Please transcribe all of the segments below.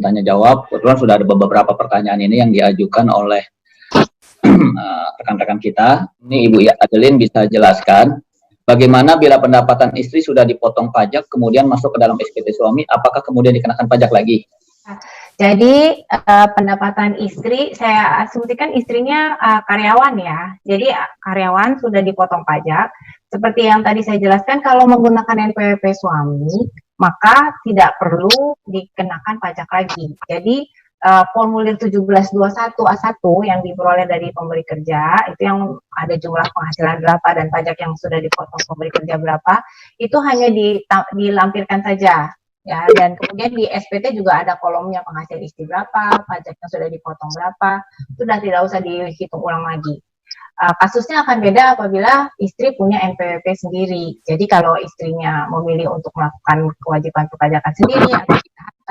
tanya jawab. Kebetulan sudah ada beberapa pertanyaan ini yang diajukan oleh rekan-rekan kita. Ini Ibu Adeline bisa jelaskan bagaimana bila pendapatan istri sudah dipotong pajak kemudian masuk ke dalam SPT suami, apakah kemudian dikenakan pajak lagi? Jadi pendapatan istri, saya asumsikan istrinya karyawan ya. Jadi karyawan sudah dipotong pajak. Seperti yang tadi saya jelaskan, kalau menggunakan NPWP suami, maka tidak perlu dikenakan pajak lagi. Jadi formulir 1721A1 yang diperoleh dari pemberi kerja, itu yang ada jumlah penghasilan berapa dan pajak yang sudah dipotong pemberi kerja berapa, itu hanya dilampirkan saja. Ya, dan kemudian di SPT juga ada kolomnya penghasilan istri berapa, pajaknya sudah dipotong berapa, sudah tidak usah dihitung ulang lagi. Kasusnya akan beda apabila istri punya NPWP sendiri. Jadi kalau istrinya memilih untuk melakukan kewajiban perpajakan sendiri atau PHK,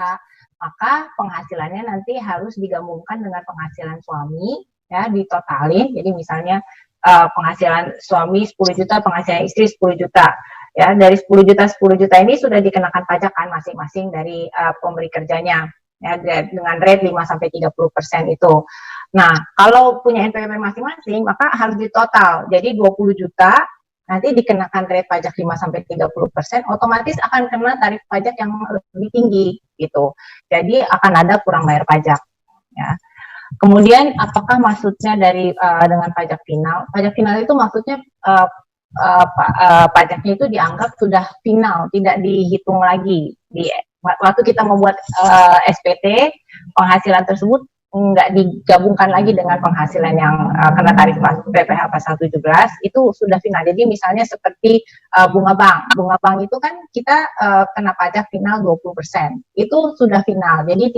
maka penghasilannya nanti harus digabungkan dengan penghasilan suami, ya, ditotalin. Jadi misalnya penghasilan suami 10 juta, penghasilan istri 10 juta. Ya, dari 10 juta ini sudah dikenakan pajak kan masing-masing dari pemberi kerjanya, ya, dengan rate 5-30% itu. Nah, kalau punya NPWP masing-masing, maka harus ditotal. Jadi 20 juta, nanti dikenakan rate pajak 5-30%, otomatis akan kena tarif pajak yang lebih tinggi, gitu. Jadi akan ada kurang bayar pajak. Ya. Kemudian, apakah maksudnya dari dengan pajak final? Pajak final itu maksudnya pajaknya itu dianggap sudah final, tidak dihitung lagi. Waktu kita membuat SPT, penghasilan tersebut nggak digabungkan lagi dengan penghasilan yang kena tarif PPh pasal 17, itu sudah final. Jadi misalnya seperti bunga bank itu kan kita kena pajak final 20%, itu sudah final. Jadi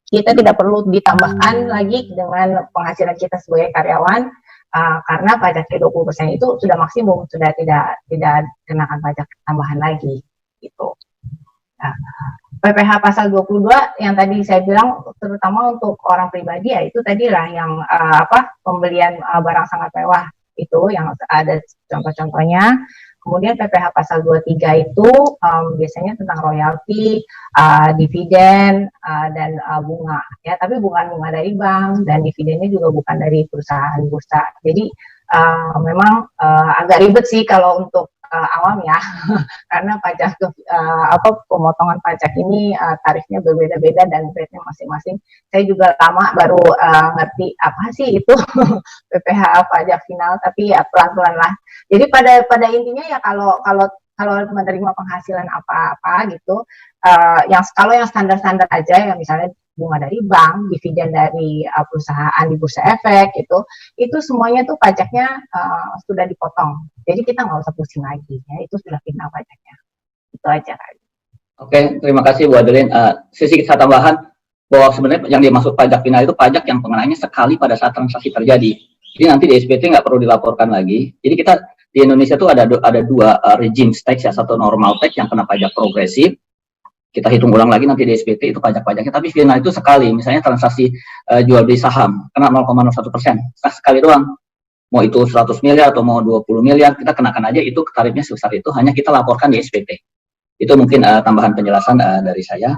kita tidak perlu ditambahkan lagi dengan penghasilan kita sebagai karyawan, karena pajaknya 20% itu sudah maksimum, sudah tidak kenakan pajak tambahan lagi, gitu. Nah, PPh pasal 22 yang tadi saya bilang terutama untuk orang pribadi, ya itu tadilah yang pembelian barang sangat mewah, itu yang ada contoh-contohnya. Kemudian PPh pasal 23 itu biasanya tentang royalti, dividen, dan bunga, ya, tapi bukan bunga dari bank, dan dividennya juga bukan dari perusahaan bursa. Jadi memang agak ribet sih kalau untuk awam ya, karena pajak pemotongan pajak ini tarifnya berbeda-beda dan rate-nya masing-masing. Saya juga lama baru ngerti apa sih itu PPh pajak final, tapi ya pelan-pelan lah. Jadi pada intinya ya kalau menerima penghasilan apa-apa gitu, kalau yang standar-standar aja, ya misalnya bunga dari bank, dividen dari perusahaan di bursa efek itu semuanya tuh pajaknya sudah dipotong. Jadi kita nggak usah pusing lagi, ya, itu sudah final pajaknya. Itu aja. Oke, terima kasih Bu Adeline. Sisi kita tambahan bahwa sebenarnya yang dimaksud pajak final itu pajak yang pengenanya sekali pada saat transaksi terjadi. Jadi nanti di SPT nggak perlu dilaporkan lagi. Jadi kita di Indonesia tuh ada dua regime tax, ya, satu normal tax yang kena pajak progresif. Kita hitung ulang lagi nanti di SPT itu pajak-pajaknya, tapi final itu sekali. Misalnya transaksi jual beli saham kena 0,01%, sekali doang. Mau itu 100 miliar atau mau 20 miliar, kita kenakan aja itu tarifnya sebesar itu, hanya kita laporkan di SPT. Itu mungkin tambahan penjelasan dari saya.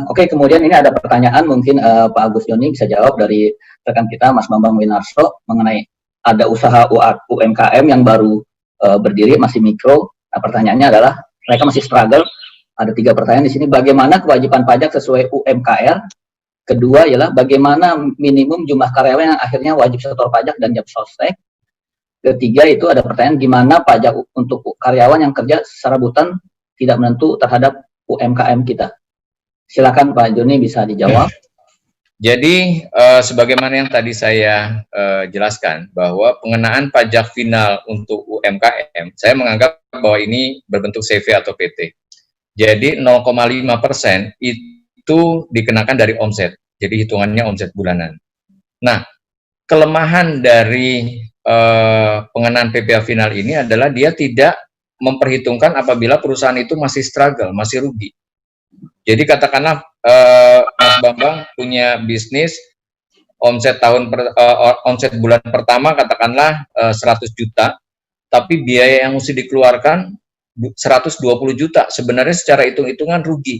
Oke, kemudian ini ada pertanyaan mungkin Pak Agus Joni bisa jawab dari rekan kita Mas Bambang Winarso mengenai ada usaha UMKM yang baru berdiri, masih mikro. Nah, pertanyaannya adalah mereka masih struggle. Ada 3 pertanyaan di sini. Bagaimana kewajiban pajak sesuai UMKR? Kedua ialah bagaimana minimum jumlah karyawan yang akhirnya wajib setor pajak dan job sostek. Ketiga itu ada pertanyaan gimana pajak untuk karyawan yang kerja secara butan tidak menentu terhadap UMKM kita. Silakan Pak Joni bisa dijawab. Jadi sebagaimana yang tadi saya jelaskan bahwa pengenaan pajak final untuk UMKM, saya menganggap bahwa ini berbentuk CV atau PT. Jadi 0,5% itu dikenakan dari omset. Jadi hitungannya omset bulanan. Nah, kelemahan dari pengenaan PPh final ini adalah dia tidak memperhitungkan apabila perusahaan itu masih struggle, masih rugi. Jadi katakanlah Mas Bambang punya bisnis omset omset bulan pertama katakanlah 100 juta, tapi biaya yang mesti dikeluarkan 120 juta, sebenarnya secara hitung-hitungan rugi.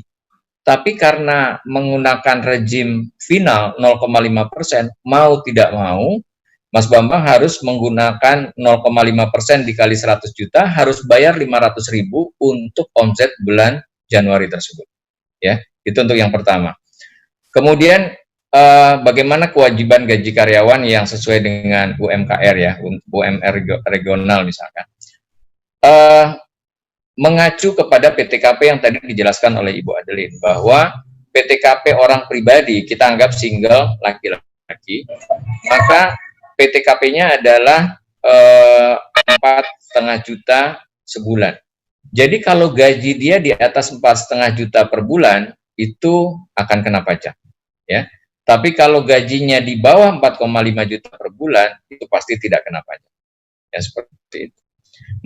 Tapi karena menggunakan rejim final 0,5%, mau tidak mau, Mas Bambang harus menggunakan 0,5% dikali 100 juta, harus bayar 500.000 untuk omset bulan Januari tersebut. Ya, itu untuk yang pertama. Kemudian bagaimana kewajiban gaji karyawan yang sesuai dengan UMKR ya, UMR regional misalkan. Mengacu kepada PTKP yang tadi dijelaskan oleh Ibu Adeline, bahwa PTKP orang pribadi kita anggap single laki-laki, maka PTKP-nya adalah 4,5 juta sebulan. Jadi kalau gaji dia di atas 4,5 juta per bulan, itu akan kena pajak. Ya. Tapi kalau gajinya di bawah 4,5 juta per bulan, itu pasti tidak kena pajak. Ya, seperti itu.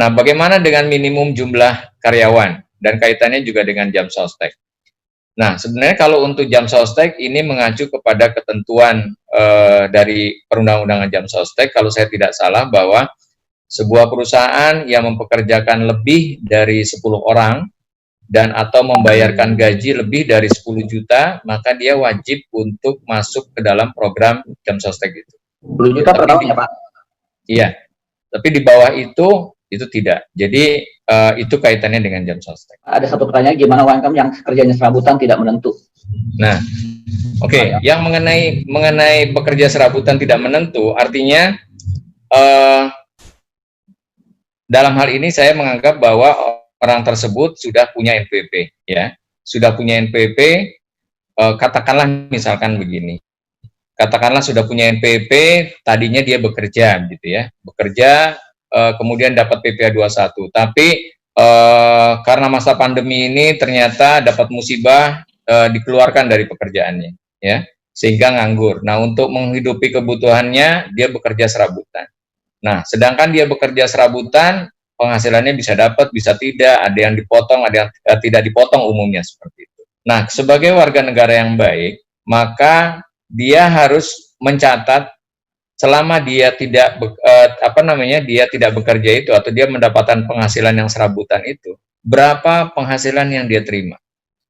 Nah, bagaimana dengan minimum jumlah karyawan? Dan kaitannya juga dengan jam sostek. Nah, sebenarnya kalau untuk jam sostek ini mengacu kepada ketentuan dari perundang-undangan jam sostek, kalau saya tidak salah, bahwa sebuah perusahaan yang mempekerjakan lebih dari 10 orang dan atau membayarkan gaji lebih dari 10 juta, maka dia wajib untuk masuk ke dalam program jam sostek itu. 10 juta per tahun ya Pak? Iya, tapi di bawah itu tidak. Jadi itu kaitannya dengan jam sostek. Ada satu pertanyaan, gimana UMKM yang kerjanya serabutan tidak menentu? Nah, oke, yang mengenai pekerja serabutan tidak menentu, artinya dalam hal ini saya menganggap bahwa orang tersebut sudah punya NPWP, ya, sudah punya NPWP. Katakanlah misalkan begini, katakanlah sudah punya NPWP, tadinya dia bekerja, gitu ya, bekerja. Kemudian dapat PPh 21, tapi karena masa pandemi ini ternyata dapat musibah, dikeluarkan dari pekerjaannya, ya, sehingga nganggur. Nah, untuk menghidupi kebutuhannya dia bekerja serabutan. Nah, sedangkan dia bekerja serabutan, penghasilannya bisa dapat, bisa tidak, ada yang dipotong, ada yang tidak dipotong, umumnya seperti itu. Nah, sebagai warga negara yang baik, maka dia harus mencatat selama dia tidak dia tidak bekerja itu, atau dia mendapatkan penghasilan yang serabutan itu, berapa penghasilan yang dia terima,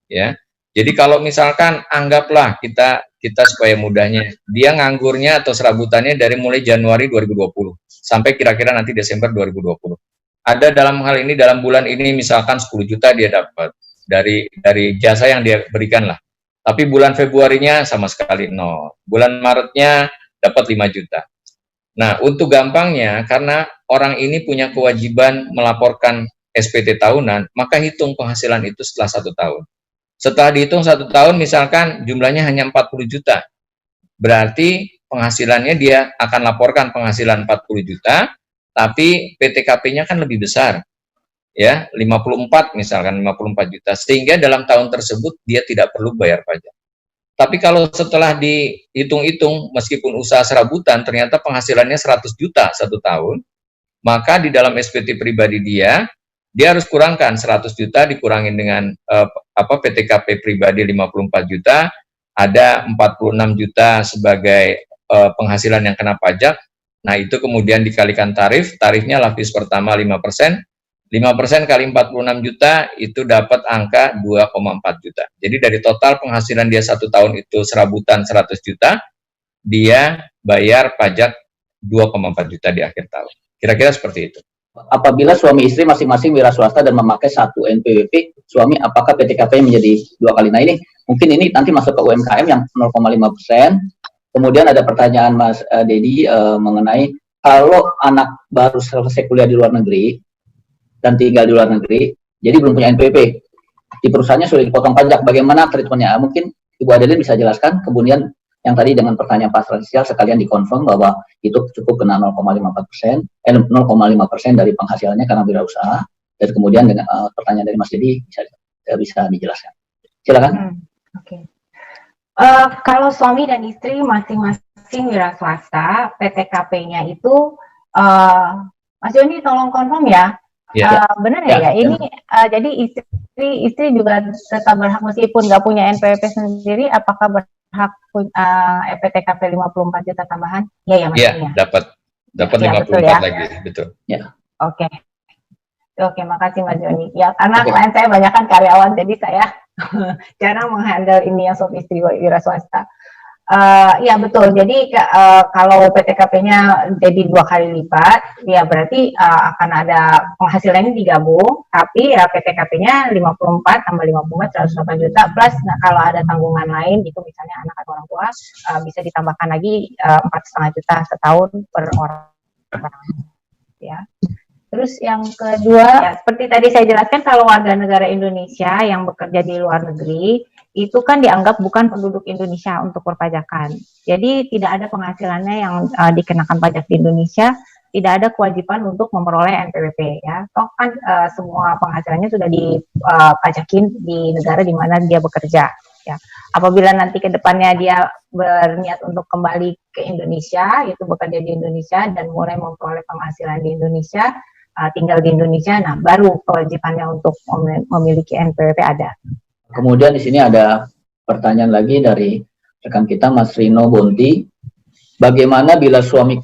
ya. Jadi kalau misalkan anggaplah kita supaya mudahnya, dia nganggurnya atau serabutannya dari mulai Januari 2020 sampai kira-kira nanti Desember 2020. Ada dalam hal ini, dalam bulan ini misalkan 10 juta dia dapat dari jasa yang dia berikan lah. Tapi bulan Februarinya sama sekali nol. Bulan Maretnya dapat 5 juta. Nah, untuk gampangnya, karena orang ini punya kewajiban melaporkan SPT tahunan, maka hitung penghasilan itu setelah 1 tahun. Setelah dihitung 1 tahun, misalkan jumlahnya hanya 40 juta. Berarti penghasilannya dia akan laporkan penghasilan 40 juta, tapi PTKP-nya kan lebih besar. Ya, 54 misalkan, 54 juta. Sehingga dalam tahun tersebut dia tidak perlu bayar pajak. Tapi kalau setelah dihitung-hitung, meskipun usaha serabutan, ternyata penghasilannya 100 juta 1 tahun, maka di dalam SPT pribadi dia harus kurangkan 100 juta dikurangin dengan PTKP pribadi 54 juta, ada 46 juta sebagai penghasilan yang kena pajak. Nah, itu kemudian dikalikan tarifnya lapis pertama 5%, 5% kali 46 juta itu dapat angka 2,4 juta. Jadi dari total penghasilan dia 1 tahun itu serabutan 100 juta, dia bayar pajak 2,4 juta di akhir tahun. Kira-kira seperti itu. Apabila suami istri masing-masing wira swasta dan memakai 1 NPWP, suami apakah PTKP menjadi 2 kali? Nah, ini mungkin ini nanti masuk ke UMKM yang 0,5%. Kemudian ada pertanyaan Mas Dedi mengenai kalau anak baru selesai kuliah di luar negeri dan tinggal di luar negeri, jadi belum punya NPWP, di perusahaannya sudah dipotong pajak, bagaimana treatmentnya? Mungkin Ibu Adeline bisa jelaskan. Kemudian yang tadi dengan pertanyaan Pak Fransial sekalian dikonfirm bahwa itu cukup kena 0,5% dari penghasilannya karena wirausaha. Dan kemudian dengan pertanyaan dari Mas Dedi bisa dijelaskan. Silakan. Oke. Kalau suami dan istri masing-masing wira swasta, PTKP-nya itu Mas Joni tolong konfirm ya. Ya. Benar ya? Ini jadi istri juga tetap berhak meskipun nggak punya NPWP sendiri, apakah berhak PTKP 54 juta tambahan? Ya, Mas. Iya, dapat ya, 54 betul, ya. lagi, betul. Ya. Oke. Oke, makasih Mas Joni. Ya, karena Oke. klien saya banyak kan karyawan, jadi saya jarang menghandle ini yang sophisticated wira swasta. Ya betul. Jadi kalau PTKP-nya jadi 2 kali lipat, ya berarti akan ada penghasilannya digabung, tapi ya PTKP-nya 54 tambah 54 108 juta plus. Nah, kalau ada tanggungan lain itu misalnya anak atau orang tua bisa ditambahkan lagi 4,5 juta setahun per orang. Ya. Terus yang kedua, ya, seperti tadi saya jelaskan, kalau warga negara Indonesia yang bekerja di luar negeri, itu kan dianggap bukan penduduk Indonesia untuk perpajakan. Jadi tidak ada penghasilannya yang dikenakan pajak di Indonesia, tidak ada kewajiban untuk memperoleh NPWP. Ya, toh kan semua penghasilannya sudah dipajakin di negara di mana dia bekerja. Ya, apabila nanti ke depannya dia berniat untuk kembali ke Indonesia, itu bekerja di Indonesia dan mulai memperoleh penghasilan di Indonesia, tinggal di Indonesia, nah baru kewajibannya untuk memiliki NPWP ada. Kemudian di sini ada pertanyaan lagi dari rekan kita Mas Rino Bonti. Bagaimana bila suami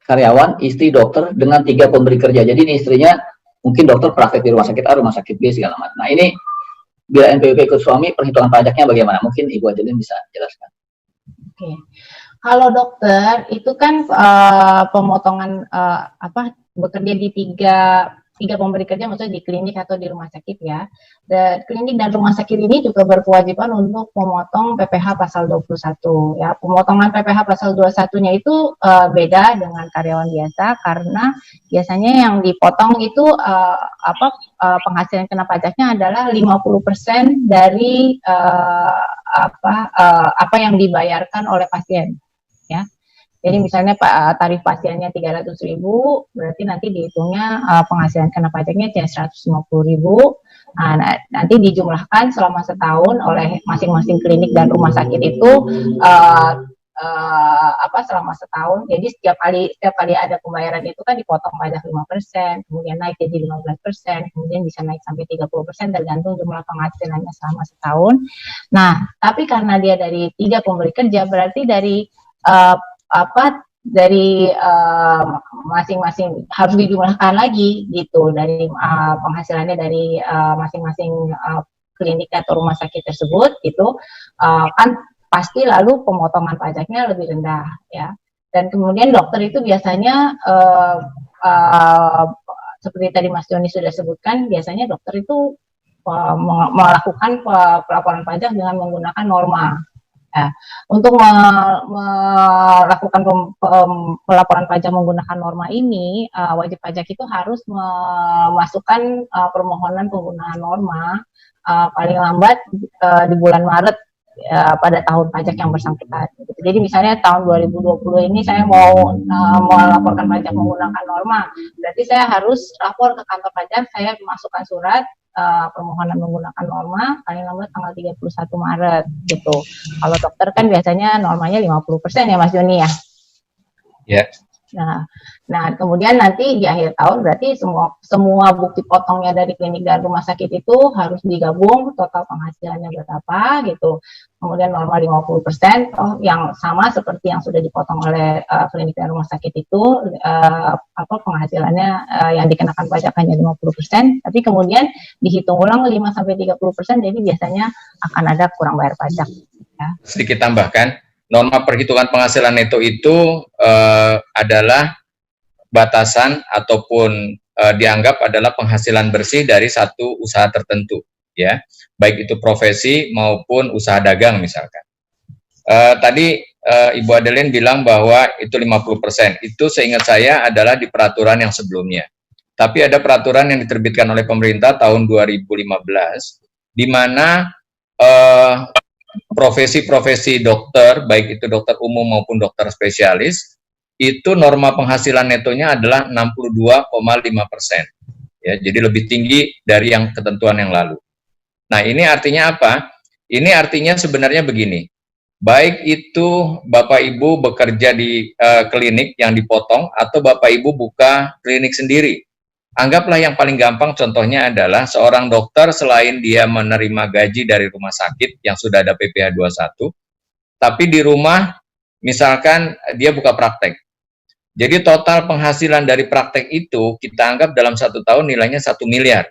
karyawan, istri dokter dengan 3 pemberi kerja? Jadi ini istrinya mungkin dokter praktek di rumah sakit A, rumah sakit B segala macam. Nah ini bila NPWP ikut suami, perhitungan pajaknya bagaimana? Mungkin Ibu Adeline bisa jelaskan. Oke. Kalau dokter itu kan pemotongan bekerja di tiga pemberi kerja, maksudnya di klinik atau di rumah sakit ya. Dan klinik dan rumah sakit ini juga berkewajiban untuk memotong PPh pasal 21 ya. Pemotongan PPh pasal 21-nya itu beda dengan karyawan biasa karena biasanya yang dipotong itu penghasilan kena pajaknya adalah 50% dari apa yang dibayarkan oleh pasien ya. Jadi misalnya tarif pasiennya 300.000, berarti nanti dihitungnya penghasilan kena pajaknya 150.000. Nah, nanti dijumlahkan selama setahun oleh masing-masing klinik dan rumah sakit itu selama setahun. Jadi setiap kali ada pembayaran itu kan dipotong pajak 5%, kemudian naik jadi 15%, kemudian bisa naik sampai 30% tergantung jumlah penghasilannya selama setahun. Nah, tapi karena dia dari 3 pemberi kerja, berarti dari masing-masing harus dijumlahkan lagi gitu dari penghasilannya dari masing-masing klinik atau rumah sakit tersebut itu kan pasti lalu pemotongan pajaknya lebih rendah ya. Dan kemudian dokter itu biasanya seperti tadi Mas Joni sudah sebutkan, biasanya dokter itu melakukan pelaporan pajak dengan menggunakan norma. Ya, untuk melakukan pelaporan pajak menggunakan norma ini, wajib pajak itu harus memasukkan permohonan penggunaan norma paling lambat di bulan Maret pada tahun pajak yang bersangkutan. Jadi misalnya tahun 2020 ini saya mau melaporkan pajak menggunakan norma, berarti saya harus lapor ke kantor pajak, saya masukkan surat permohonan menggunakan norma paling lambat tanggal 31 Maret gitu. Kalau dokter kan biasanya normanya 50% ya Mas Joni ya. Ya. Nah, kemudian nanti di akhir tahun berarti semua bukti potongnya dari klinik dan rumah sakit itu harus digabung total penghasilannya berapa gitu. Kemudian normal 50%, yang sama seperti yang sudah dipotong oleh klinik dan rumah sakit itu penghasilannya yang dikenakan pajak hanya 50%, tapi kemudian dihitung ulang 5-30%, jadi biasanya akan ada kurang bayar pajak. Ya. Sedikit tambahkan, norma perhitungan penghasilan neto itu adalah batasan ataupun dianggap adalah penghasilan bersih dari satu usaha tertentu, ya, baik itu profesi maupun usaha dagang misalkan. Tadi Ibu Adeline bilang bahwa itu 50%, itu seingat saya adalah di peraturan yang sebelumnya. Tapi ada peraturan yang diterbitkan oleh pemerintah tahun 2015, di mana profesi-profesi dokter, baik itu dokter umum maupun dokter spesialis, itu norma penghasilan netonya adalah 62,5%. Ya, jadi lebih tinggi dari yang ketentuan yang lalu. Nah, ini artinya apa? Ini artinya sebenarnya begini, baik itu Bapak Ibu bekerja di klinik yang dipotong atau Bapak Ibu buka klinik sendiri. Anggaplah yang paling gampang contohnya adalah seorang dokter selain dia menerima gaji dari rumah sakit yang sudah ada PPh 21, tapi di rumah misalkan dia buka praktek. Jadi total penghasilan dari praktek itu kita anggap dalam 1 tahun nilainya 1 miliar.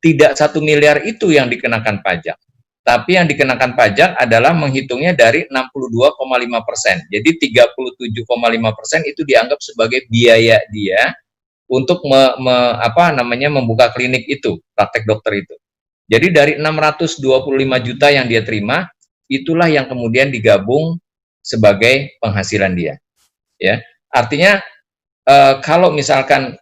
Tidak 1 miliar itu yang dikenakan pajak, tapi yang dikenakan pajak adalah menghitungnya dari 62,5%. Jadi 37,5% itu dianggap sebagai biaya dia untuk membuka klinik itu, praktek dokter itu. Jadi dari 625 juta yang dia terima, itulah yang kemudian digabung sebagai penghasilan dia. Ya, artinya kalau misalkan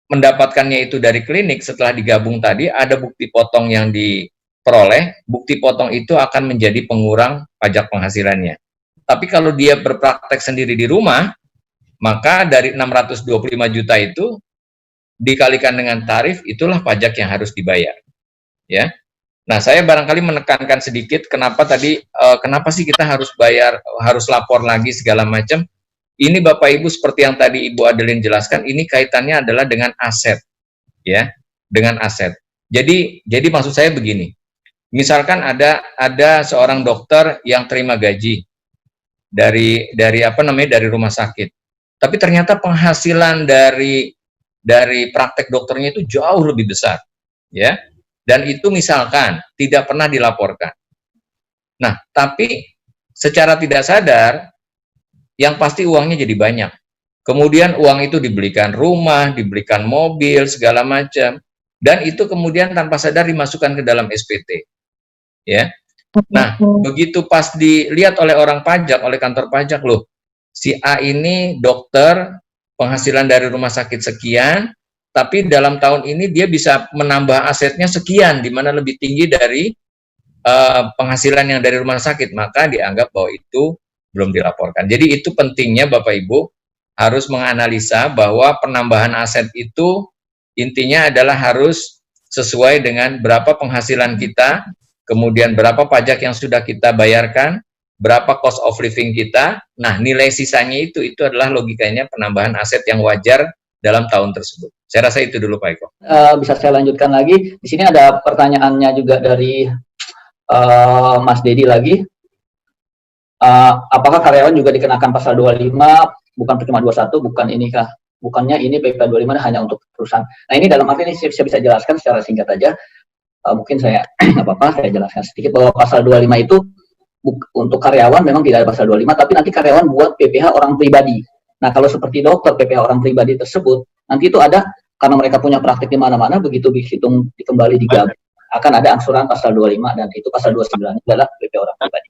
mendapatkannya itu dari klinik, setelah digabung tadi ada bukti potong yang diperoleh, bukti potong itu akan menjadi pengurang pajak penghasilannya. Tapi kalau dia berpraktek sendiri di rumah, maka dari 625 juta itu dikalikan dengan tarif, itulah pajak yang harus dibayar. Ya. Nah, saya barangkali menekankan sedikit kenapa tadi kenapa sih kita harus bayar, harus lapor lagi segala macam. Ini Bapak Ibu seperti yang tadi Ibu Adeline jelaskan, ini kaitannya adalah dengan aset, ya, dengan aset. Jadi maksud saya begini, misalkan ada seorang dokter yang terima gaji dari rumah sakit, tapi ternyata penghasilan dari praktek dokternya itu jauh lebih besar, ya, dan itu misalkan tidak pernah dilaporkan. Nah, tapi secara tidak sadar yang pasti uangnya jadi banyak. Kemudian uang itu dibelikan rumah, dibelikan mobil, segala macam. Dan itu kemudian tanpa sadar dimasukkan ke dalam SPT. Ya. Nah, begitu pas dilihat oleh orang pajak, oleh kantor pajak, loh, si A ini dokter, penghasilan dari rumah sakit sekian, tapi dalam tahun ini dia bisa menambah asetnya sekian, di mana lebih tinggi dari penghasilan yang dari rumah sakit, maka dianggap bahwa itu belum dilaporkan. Jadi itu pentingnya Bapak Ibu harus menganalisa bahwa penambahan aset itu intinya adalah harus sesuai dengan berapa penghasilan kita, kemudian berapa pajak yang sudah kita bayarkan, berapa cost of living kita. Nah, nilai sisanya itu adalah logikanya penambahan aset yang wajar dalam tahun tersebut. Saya rasa itu dulu Pak Eko. Bisa saya lanjutkan lagi. Di sini ada pertanyaannya juga dari Mas Dedi lagi. Apakah karyawan juga dikenakan pasal 25, bukan cuma 21, bukannya ini PP 25 hanya untuk perusahaan. Nah, ini dalam arti ini saya bisa jelaskan secara singkat aja. Mungkin saya nggak apa-apa, saya jelaskan sedikit bahwa pasal 25 itu untuk karyawan memang tidak ada pasal 25, tapi nanti karyawan buat PPh orang pribadi. Nah, kalau seperti dokter PPh orang pribadi tersebut, nanti itu ada, karena mereka punya praktik di mana-mana, begitu dihitung kembali digabung, akan ada angsuran pasal 25, dan itu pasal 29 adalah PPh orang pribadi.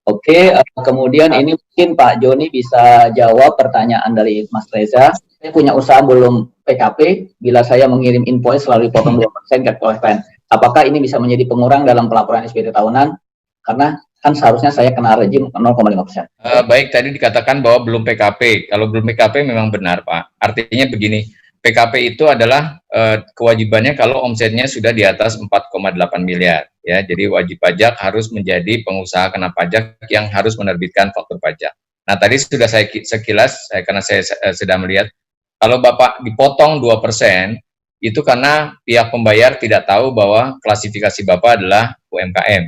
Oke, kemudian ini mungkin Pak Joni bisa jawab pertanyaan dari Mas Reza. Saya punya usaha belum PKP, bila saya mengirim invoice selalu dipotong 2% oleh PN. Apakah ini bisa menjadi pengurang dalam pelaporan SPT tahunan? Karena kan seharusnya saya kena rejim 0,5%. Baik, tadi dikatakan bahwa belum PKP. Kalau belum PKP memang benar, Pak. Artinya begini, PKP itu adalah kewajibannya kalau omsetnya sudah di atas 4,8 miliar. Ya, jadi wajib pajak harus menjadi pengusaha kena pajak yang harus menerbitkan faktur pajak. Nah, tadi sudah saya sekilas, karena saya sudah melihat, kalau Bapak dipotong 2%, itu karena pihak pembayar tidak tahu bahwa klasifikasi Bapak adalah UMKM.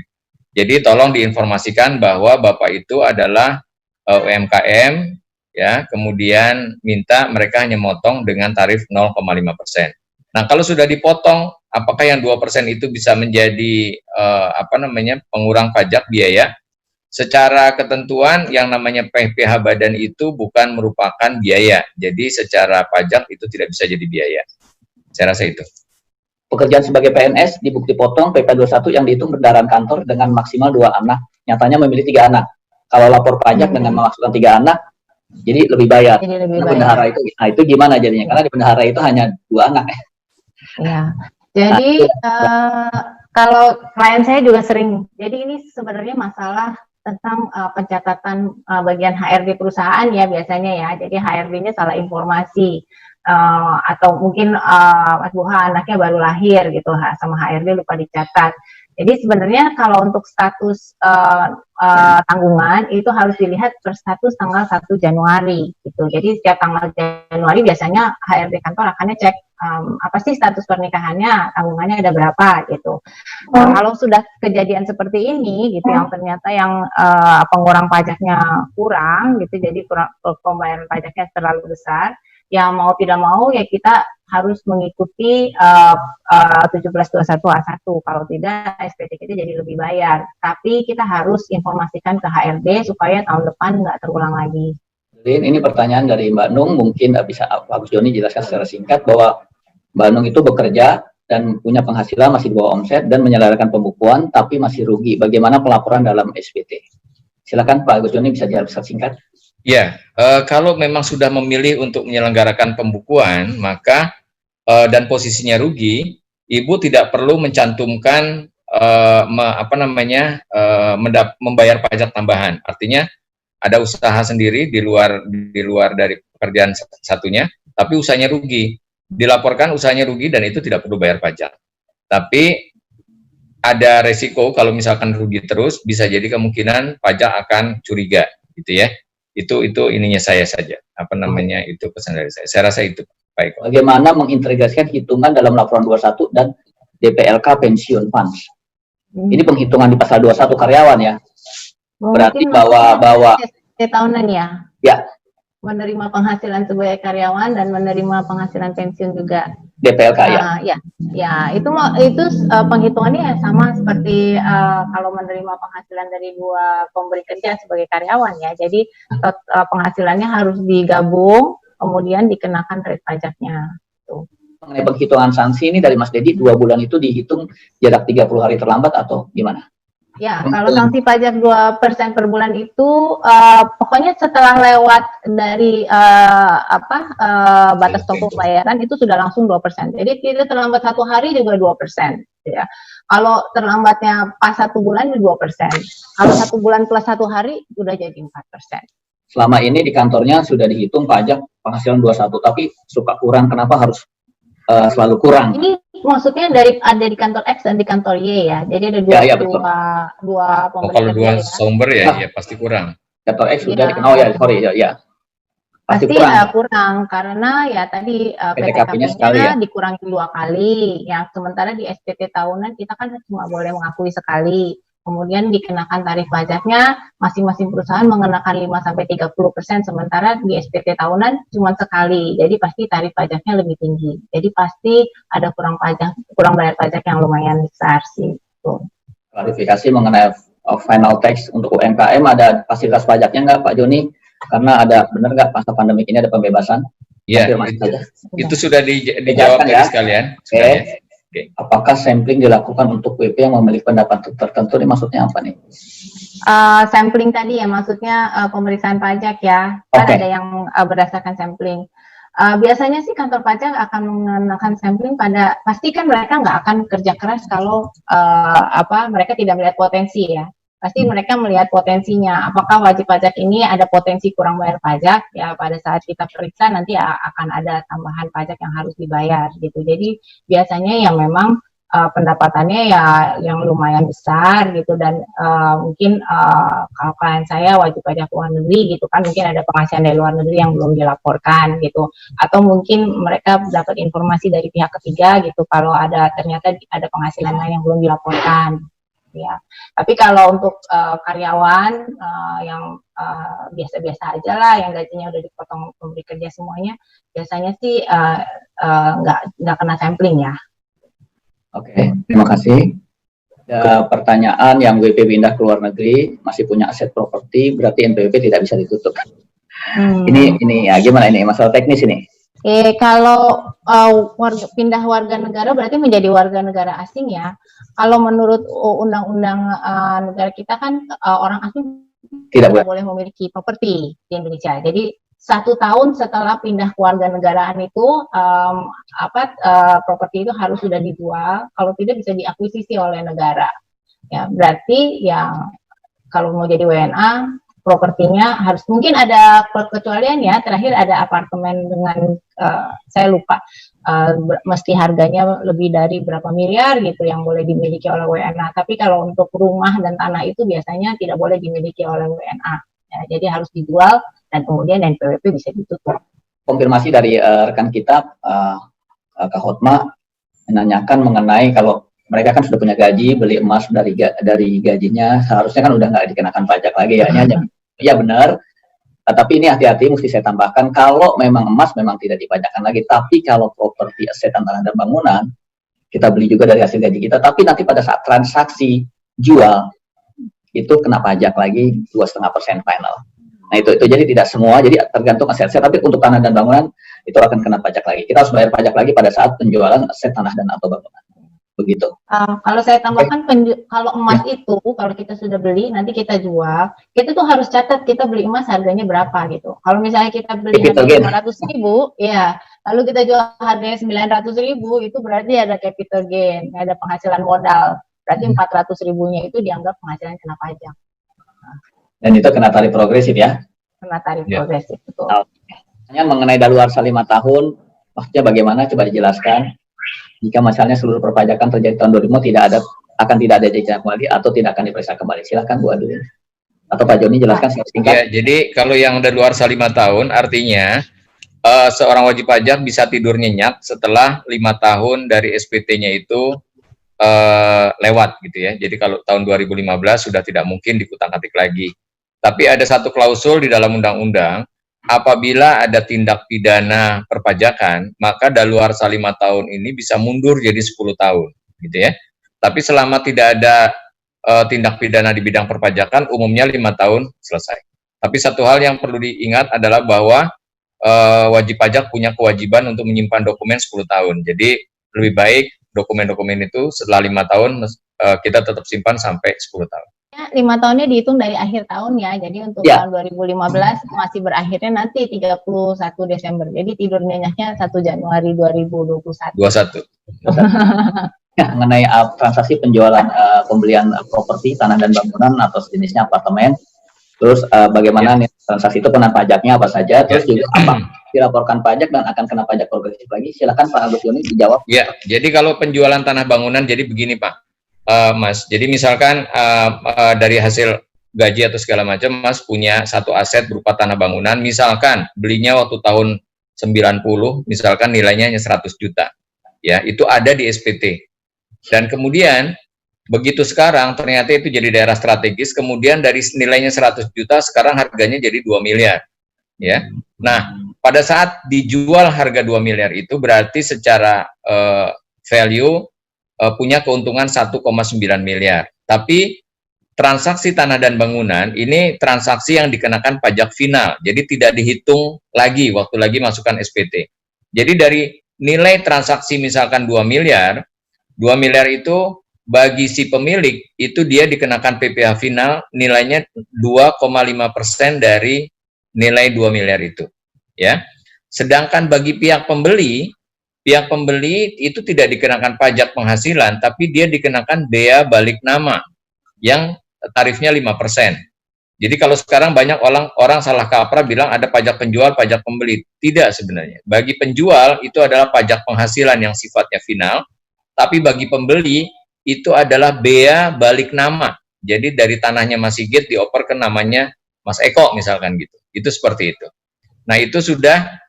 Jadi tolong diinformasikan bahwa Bapak itu adalah UMKM, ya, kemudian minta mereka hanya motong dengan tarif 0,5%. Nah, kalau sudah dipotong, apakah yang 2% itu bisa menjadi pengurang pajak biaya? Secara ketentuan yang namanya PPh badan itu bukan merupakan biaya. Jadi secara pajak itu tidak bisa jadi biaya. Saya rasa itu. Pekerjaan sebagai PNS di bukti potong PP 21 yang dihitung berdasarkan kantor dengan maksimal 2 anak, nyatanya memilih 3 anak. Kalau lapor pajak dengan memasukkan 3 anak, jadi lebih bayar. Jadi lebih bayar. Bendahara itu, nah itu gimana jadinya? Karena di bendahara itu hanya 2 anak. Ya, jadi kalau klien saya juga sering, jadi ini sebenarnya masalah tentang pencatatan bagian HRD perusahaan ya biasanya ya. Jadi HRD-nya salah informasi atau mungkin Mas Buha anaknya baru lahir gitu sama HRD lupa dicatat. Jadi sebenarnya kalau untuk status tanggungan itu harus dilihat per status tanggal 1 Januari gitu. Jadi setiap tanggal Januari biasanya HRD kantor akan cek apa sih status pernikahannya, tanggungannya ada berapa gitu. Kalau sudah kejadian seperti ini gitu, yang ternyata yang pengurang pajaknya kurang gitu, jadi pembayaran pajaknya terlalu besar, ya mau tidak mau ya kita harus mengikuti 1721A1. Kalau tidak SPT kita jadi lebih bayar. Tapi kita harus informasikan ke HRD supaya tahun depan nggak terulang lagi. Ini pertanyaan dari Mbak Nung, mungkin bisa Pak Gus Joni jelaskan secara singkat bahwa Mbak Nung itu bekerja dan punya penghasilan masih di bawah omset dan menyelenggarakan pembukuan tapi masih rugi. Bagaimana pelaporan dalam SPT? Silakan Pak Gus Joni bisa jelaskan singkat. Ya, kalau memang sudah memilih untuk menyelenggarakan pembukuan, maka dan posisinya rugi, Ibu tidak perlu mencantumkan membayar pajak tambahan. Artinya ada usaha sendiri di luar dari pekerjaan satunya, tapi usahanya rugi. Dilaporkan usahanya rugi dan itu tidak perlu bayar pajak. Tapi ada resiko kalau misalkan rugi terus, bisa jadi kemungkinan pajak akan curiga, gitu ya. Itu ininya saya saja. Itu pesan dari saya. Saya rasa itu. Baik. Bagaimana mengintegrasikan hitungan dalam laporan 21 dan DPLK pensiun funds? Ini penghitungan di pasal 21 karyawan ya. Berarti bahwa tahunan ya. Ya. Menerima penghasilan sebagai karyawan dan menerima penghasilan pensiun juga. DPLK ya. Ya itu penghitungannya ya sama seperti kalau menerima penghasilan dari dua pemberi kerja sebagai karyawan ya. Jadi penghasilannya harus digabung, kemudian dikenakan rate pajaknya. Mengenai penghitungan sanksi ini dari Mas Dedi, 2 bulan itu dihitung jarak 30 hari terlambat atau gimana? Ya, kalau sanksi pajak 2% per bulan itu pokoknya setelah lewat dari batas pokok pembayaran itu sudah langsung 2%. Jadi tidak terlambat 1 hari juga 2%. Ya. Kalau terlambatnya pas 1 bulan itu 2%. Kalau 1 bulan plus 1 hari sudah jadi 4%. Selama ini di kantornya sudah dihitung pajak penghasilan 21, tapi suka kurang. Kenapa harus selalu kurang? Ini maksudnya ada di kantor X dan di kantor Y ya. Jadi ada dua pemberi kalau dua ya. sumber ya pasti kurang. Kantor X sudah dikenal ya. Pasti kurang karena ya tadi PTKP-nya dikurangi 2 kali. Yang sementara di SPT tahunan kita kan cuma boleh mengakui sekali. Kemudian dikenakan tarif pajaknya, masing-masing perusahaan mengenakan 5-30%, sementara di SPT tahunan cuma sekali, jadi pasti tarif pajaknya lebih tinggi. Jadi pasti ada kurang bayar pajak yang lumayan besar sih. Klarifikasi mengenai final tax untuk UMKM, ada fasilitas pajaknya nggak Pak Joni? Karena ada, benar nggak masa pandemi ini ada pembebasan? Iya, itu sudah dijawab ya sekalian. Okay. Apakah sampling dilakukan untuk WP yang memiliki pendapat tertentu? Ini maksudnya apa nih? Sampling tadi ya, maksudnya pemeriksaan pajak ya. Kan ada yang berdasarkan sampling. Biasanya sih kantor pajak akan mengenakan sampling pasti kan mereka nggak akan kerja keras kalau mereka tidak melihat potensi ya. Pasti mereka melihat potensinya, apakah wajib pajak ini ada potensi kurang bayar pajak, ya pada saat kita periksa nanti akan ada tambahan pajak yang harus dibayar gitu. Jadi biasanya yang memang pendapatannya ya yang lumayan besar gitu, dan mungkin kalau klien saya wajib pajak luar negeri gitu kan, mungkin ada penghasilan dari luar negeri yang belum dilaporkan gitu, atau mungkin mereka dapat informasi dari pihak ketiga gitu kalau ternyata ada penghasilan lain yang belum dilaporkan. Ya, tapi kalau untuk karyawan yang biasa-biasa aja lah, yang gajinya udah dipotong pemberi kerja semuanya, biasanya sih nggak kena sampling ya. Oke, terima kasih. Ada pertanyaan, yang WP pindah ke luar negeri masih punya aset properti, berarti NPWP tidak bisa ditutup. Ini ya gimana ini masalah teknis ini? Kalau pindah warga negara berarti menjadi warga negara asing ya. Kalau menurut undang-undang negara kita kan orang asing tidak boleh memiliki properti di Indonesia. Jadi 1 tahun setelah pindah kewarganegaraan itu properti itu harus sudah dijual. Kalau tidak bisa diakuisisi oleh negara. Ya berarti ya kalau mau jadi WNA propertinya harus, mungkin ada kecualian ya, terakhir ada apartemen dengan saya lupa mesti harganya lebih dari berapa miliar gitu yang boleh dimiliki oleh WNA, tapi kalau untuk rumah dan tanah itu biasanya tidak boleh dimiliki oleh WNA ya, jadi harus dijual dan kemudian NPWP bisa ditutup. Konfirmasi dari rekan kita Kak Hotma menanyakan mengenai kalau mereka kan sudah punya gaji, beli emas dari gajinya, seharusnya kan udah nggak dikenakan pajak lagi ya. Ya benar. Tapi ini hati-hati, mesti saya tambahkan, kalau memang emas memang tidak dipajakkan lagi. Tapi kalau properti, aset, tanah dan bangunan, kita beli juga dari hasil gaji kita. Tapi nanti pada saat transaksi jual, itu kena pajak lagi 2,5% final. Nah itu jadi tidak semua, jadi tergantung aset-aset. Tapi untuk tanah dan bangunan itu akan kena pajak lagi. Kita harus bayar pajak lagi pada saat penjualan aset tanah dan atau bangunan. Begitu. Kalau saya tambahkan, kalau emas itu kalau kita sudah beli nanti kita jual, kita tuh harus catat kita beli emas harganya berapa gitu. Kalau misalnya kita beli harga 500.000, ya, lalu kita jual harganya 900.000, itu berarti ada capital gain, ada penghasilan modal. Berarti 400.000-nya itu dianggap penghasilan kena pajak. Dan itu kena tarif progresif ya? Kena tarif progresif, betul. Hanya mengenai daluarsa 5 tahun, maksudnya bagaimana? Coba dijelaskan. Jika misalnya seluruh perpajakan terjadi tahun 2000 akan tidak ada jejak kembali atau tidak akan diperiksa kembali. Silakan Bu Adulin. Atau Pak Joni jelaskan singkat. Ya, jadi kalau yang daluarsa 5 tahun artinya seorang wajib pajak bisa tidur nyenyak setelah 5 tahun dari SPT-nya itu lewat gitu ya. Jadi kalau tahun 2015 sudah tidak mungkin dikutak-atik lagi. Tapi ada satu klausul di dalam undang-undang, apabila ada tindak pidana perpajakan, maka daluarsa 5 tahun ini bisa mundur jadi 10 tahun, gitu ya. Tapi selama tidak ada tindak pidana di bidang perpajakan, umumnya 5 tahun selesai. Tapi satu hal yang perlu diingat adalah bahwa wajib pajak punya kewajiban untuk menyimpan dokumen 10 tahun. Jadi lebih baik dokumen-dokumen itu setelah 5 tahun kita tetap simpan sampai 10 tahun. 5 tahunnya dihitung dari akhir tahun ya, jadi untuk tahun 2015 masih berakhirnya nanti 31 Desember, jadi tidur nyenyaknya 1 Januari 2021. Mengenai transaksi penjualan pembelian properti, tanah dan bangunan atau sejenisnya apartemen, terus bagaimana transaksi itu kena pajaknya apa saja, terus juga apa dilaporkan pajak dan akan kena pajak progresif lagi. Silakan Pak Agus Joni dijawab. Ya, jadi kalau penjualan tanah bangunan, jadi begini Pak. Mas, jadi misalkan dari hasil gaji atau segala macam, Mas punya satu aset berupa tanah bangunan, misalkan belinya waktu tahun 90, misalkan nilainya hanya 100 juta, ya itu ada di SPT. Dan kemudian begitu sekarang ternyata itu jadi daerah strategis, kemudian dari nilainya 100 juta sekarang harganya jadi 2 miliar, ya. Nah, pada saat dijual harga 2 miliar itu berarti secara value punya keuntungan 1,9 miliar. Tapi transaksi tanah dan bangunan ini transaksi yang dikenakan pajak final. Jadi tidak dihitung lagi waktu lagi masukkan SPT. Jadi dari nilai transaksi misalkan 2 miliar itu bagi si pemilik itu dia dikenakan PPh final nilainya 2,5% dari nilai 2 miliar itu. Ya. Sedangkan bagi pihak pembeli itu tidak dikenakan pajak penghasilan, tapi dia dikenakan bea balik nama yang tarifnya 5%. Jadi kalau sekarang banyak orang salah kaprah bilang ada pajak penjual, pajak pembeli. Tidak sebenarnya. Bagi penjual itu adalah pajak penghasilan yang sifatnya final, tapi bagi pembeli itu adalah bea balik nama. Jadi dari tanahnya Mas Sigit dioper ke namanya Mas Eko misalkan gitu. Itu seperti itu. Nah itu sudah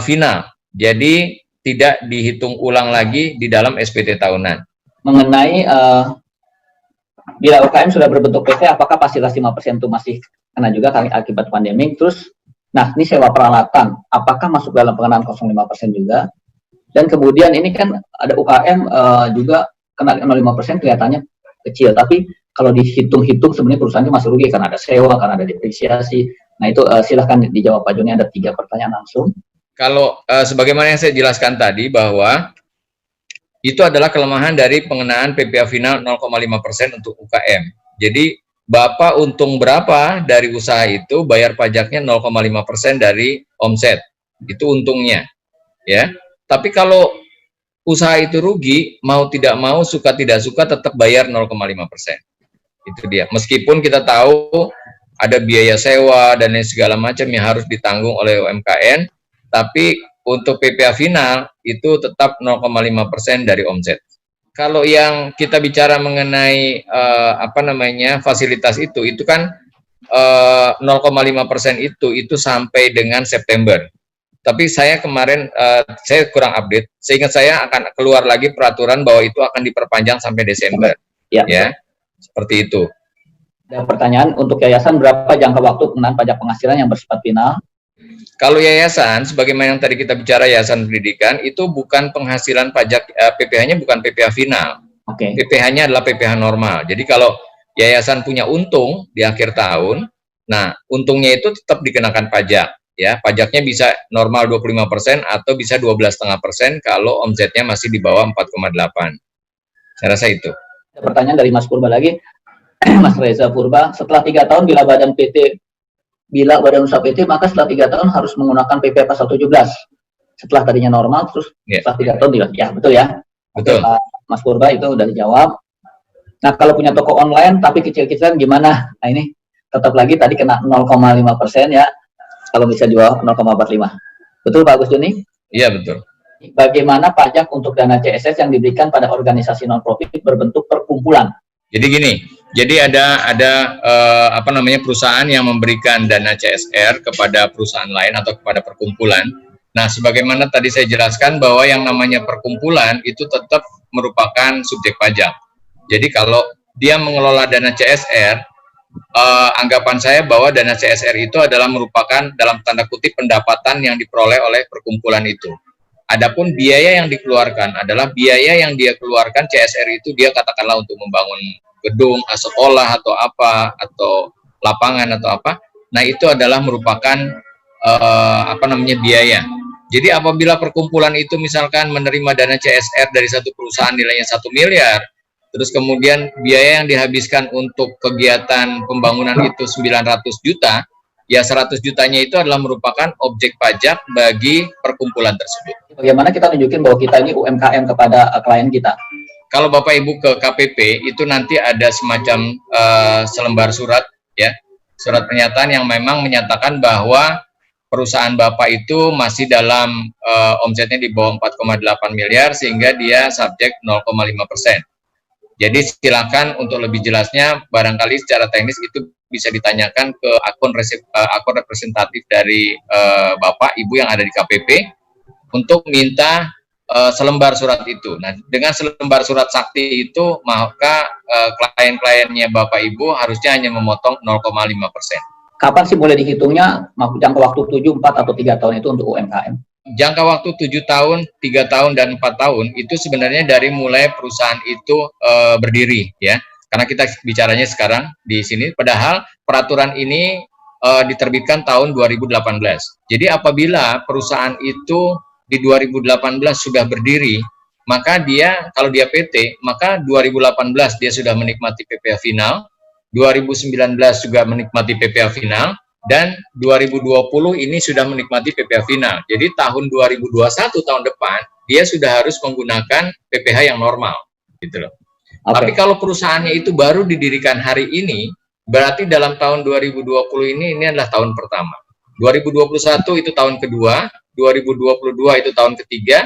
final. Jadi tidak dihitung ulang lagi di dalam SPT tahunan. Mengenai bila UKM sudah berbentuk PT, apakah fasilitas 5% itu masih kena juga akibat pandemi? Terus, nah ini sewa peralatan, apakah masuk dalam pengenaan 0,5% juga? Dan kemudian ini kan ada UKM juga kena 0,5% kelihatannya kecil, tapi kalau dihitung-hitung sebenarnya perusahaannya masih rugi karena ada sewa, karena ada depresiasi. Nah itu silahkan dijawab Pak Joni, ada 3 pertanyaan langsung. Kalau sebagaimana yang saya jelaskan tadi bahwa itu adalah kelemahan dari pengenaan PPh final 0,5% untuk UKM. Jadi Bapak untung berapa dari usaha itu bayar pajaknya 0,5% dari omset. Itu untungnya. Ya. Tapi kalau usaha itu rugi, mau tidak mau, suka tidak suka tetap bayar 0,5%. Itu dia. Meskipun kita tahu ada biaya sewa dan lain segala macam yang harus ditanggung oleh UMKM, tapi untuk PPh final itu tetap 0,5% dari omset. Kalau yang kita bicara mengenai fasilitas itu kan 0,5% itu sampai dengan September. Tapi saya kemarin saya kurang update. Seingat saya akan keluar lagi peraturan bahwa itu akan diperpanjang sampai Desember. Ya, seperti itu. Ada pertanyaan, untuk yayasan berapa jangka waktu pengenaan pajak penghasilan yang bersifat final? Kalau yayasan, sebagaimana yang tadi kita bicara yayasan pendidikan, itu bukan penghasilan pajak, PPh-nya bukan PPh final. PPh-nya adalah PPh normal. Jadi kalau yayasan punya untung di akhir tahun, nah untungnya itu tetap dikenakan pajak. Ya, pajaknya bisa normal 25% atau bisa 12,5% kalau omsetnya masih di bawah 4,8. Saya rasa itu. Ada pertanyaan dari Mas Purba lagi, Mas Reza Purba, setelah 3 tahun bila badan usaha PT, maka setelah 3 tahun harus menggunakan PP pasal 17. Setelah tadinya normal, terus setelah 3 tahun ya betul ya. Betul. Mas Purba itu udah dijawab. Nah, kalau punya toko online tapi kecil-kecilan gimana? Nah, ini tetap lagi tadi kena 0,5% ya. Kalau bisa di bawah 0,45. Betul Pak Agus Juni? Iya, betul. Bagaimana pajak untuk dana CSS yang diberikan pada organisasi non-profit berbentuk perkumpulan? Jadi gini, jadi ada perusahaan yang memberikan dana CSR kepada perusahaan lain atau kepada perkumpulan. Nah, sebagaimana tadi saya jelaskan bahwa yang namanya perkumpulan itu tetap merupakan subjek pajak. Jadi kalau dia mengelola dana CSR, anggapan saya bahwa dana CSR itu adalah merupakan dalam tanda kutip pendapatan yang diperoleh oleh perkumpulan itu. Adapun biaya yang dikeluarkan adalah biaya yang dia keluarkan CSR itu dia katakanlah untuk membangun gedung, sekolah atau apa, atau lapangan atau apa. Nah, itu adalah merupakan biaya. Jadi apabila perkumpulan itu misalkan menerima dana CSR dari satu perusahaan nilainya 1 miliar, terus kemudian biaya yang dihabiskan untuk kegiatan pembangunan itu 900 juta, ya 100 jutanya itu adalah merupakan objek pajak bagi perkumpulan tersebut. Bagaimana kita tunjukin bahwa kita ini UMKM kepada klien kita? Kalau Bapak Ibu ke KPP, itu nanti ada semacam selembar surat, ya, surat pernyataan yang memang menyatakan bahwa perusahaan Bapak itu masih dalam omsetnya di bawah 4,8 miliar, sehingga dia subjek 0,5%. Jadi silakan untuk lebih jelasnya, barangkali secara teknis itu bisa ditanyakan ke akun representatif dari Bapak Ibu yang ada di KPP untuk minta selembar surat itu. Nah, dengan selembar surat sakti itu, maka klien-kliennya Bapak Ibu harusnya hanya memotong 0,5%. Kapan sih boleh dihitungnya jangka waktu 7, 4, atau 3 tahun itu untuk UMKM? Jangka waktu 7 tahun, 3 tahun, dan 4 tahun itu sebenarnya dari mulai perusahaan itu berdiri, ya. Karena kita bicaranya sekarang di sini, padahal peraturan ini diterbitkan tahun 2018. Jadi apabila perusahaan itu di 2018 sudah berdiri, maka dia, kalau dia PT, maka 2018 dia sudah menikmati PPh final, 2019 juga menikmati PPh final, dan 2020 ini sudah menikmati PPh final. Jadi tahun 2021 tahun depan dia sudah harus menggunakan PPh yang normal, gitu loh. Tapi kalau perusahaannya itu baru didirikan hari ini, berarti dalam tahun 2020 ini adalah tahun pertama. 2021 itu tahun kedua, 2022 itu tahun ketiga,